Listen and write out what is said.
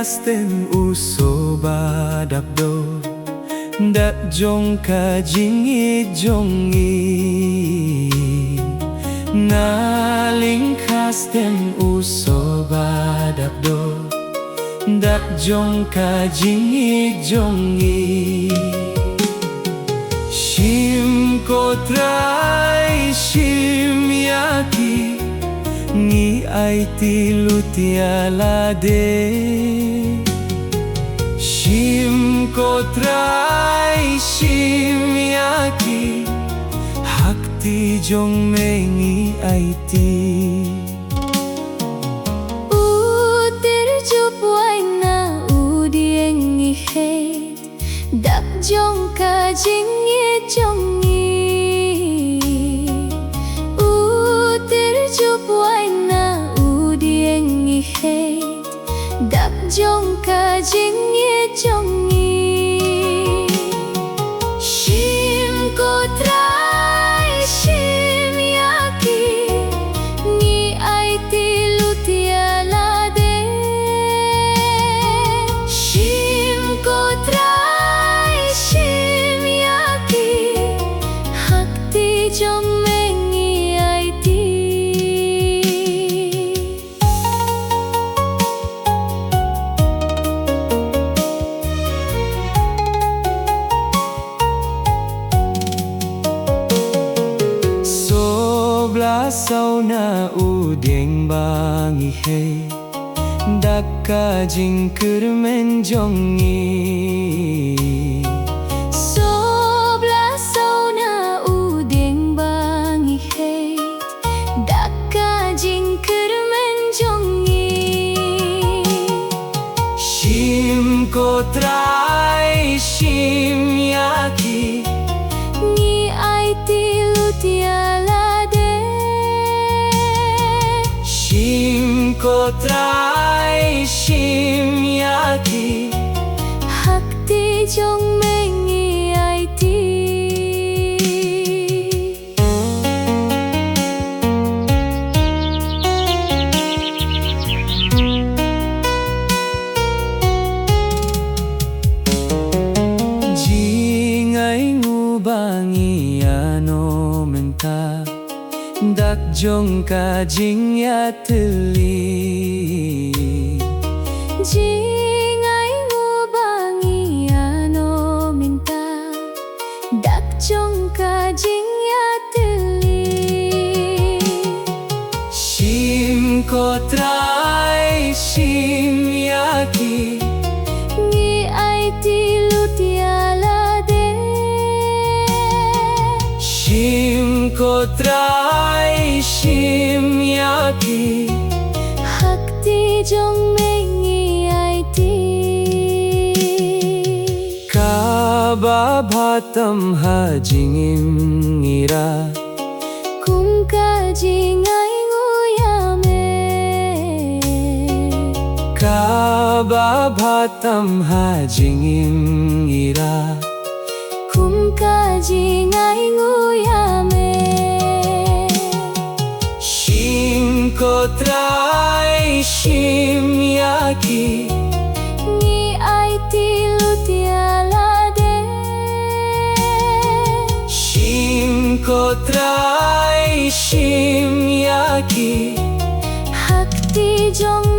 kasten uso badapdo dat jong kajingi jongi ngaling kasten uso badapdo dat jong kajingi jongi shim kotrai shim yaki ngi ai tilutialade shim kotrai shim yaki hakti jong mengi ai ti uter jupuai na udiengi he dak jong ka jingi jongi uter jupuai na udiengi he dak jong ka jingi jongi shim kotrai shim yaki ngi ai tilutialade shim kotrai shim yaki hakti jong mengi ai ti Sau na udeng bangi he dakka jing kurmen jongi sobla sau na udeng bangi he dakka jing kurmen jongi shim kotrai shim yaki ngi ai tilutialade shim kotrai shim yaki hakti jong mengi ai ti jingai ngubangi ano menta dak jong ka jing ya teli jingai ngubangi ano minta dak jong ka jing ya teli shim kotrai shim yaki ngi ai tilutialade shim kotrai shim yaki hakti jong mengi ai ti kaba bhatam hajingim ngira kum ka jingai nguyame kaba bhatam hajingim ngira kum ka jingai nguyame shim kotrai shim yaki ngi ai tilutialade shim kotrai shim yaki hakti jong